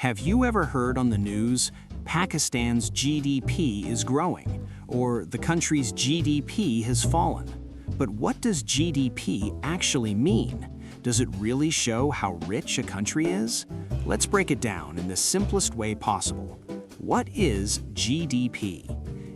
Have you ever heard on the news, Pakistan's GDP is growing, or the country's GDP has fallen? But what does GDP actually mean? Does it really show how rich a country is? Let's break it down in the simplest way possible. What is GDP?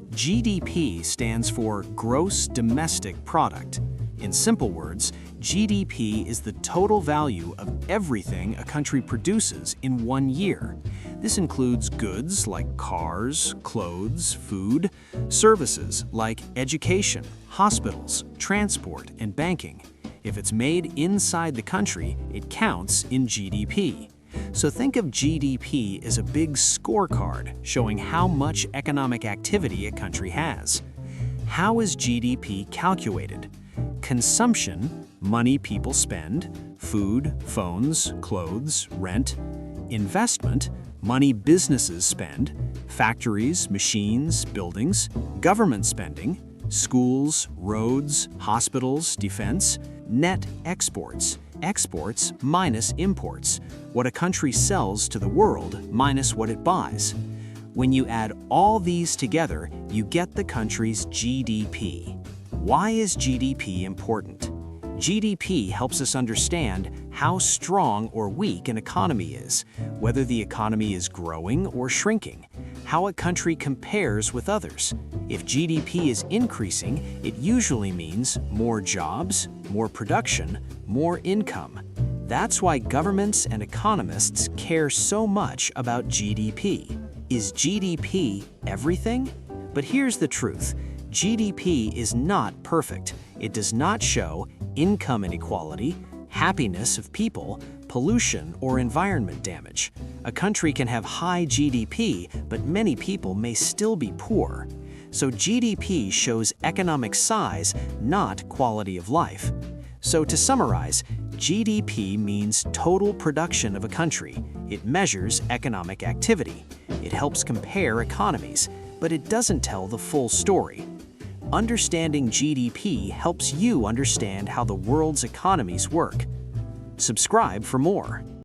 GDP stands for Gross Domestic Product. In simple words, GDP is the total value of everything a country produces in 1 year. This includes goods like cars, clothes, food, services like education, hospitals, transport, and banking. If it's made inside the country, it counts in GDP. So think of GDP as a big scorecard showing how much economic activity a country has. How is GDP calculated? Consumption, money people spend, food, phones, clothes, rent. Investment, money businesses spend, factories, machines, buildings. Government spending, schools, roads, hospitals, defense. Net exports, exports minus imports, what a country sells to the world minus what it buys. When you add all these together, you get the country's GDP. Why is GDP important? GDP helps us understand how strong or weak an economy is, whether the economy is growing or shrinking, how a country compares with others. If GDP is increasing, it usually means more jobs, more production, more income. That's why governments and economists care so much about GDP. Is GDP everything? But here's the truth. GDP is not perfect. It does not show income inequality, happiness of people, pollution, or environment damage. A country can have high GDP, but many people may still be poor. So GDP shows economic size, not quality of life. So to summarize, GDP means total production of a country. It measures economic activity. It helps compare economies, but it doesn't tell the full story. Understanding GDP helps you understand how the world's economies work. Subscribe for more.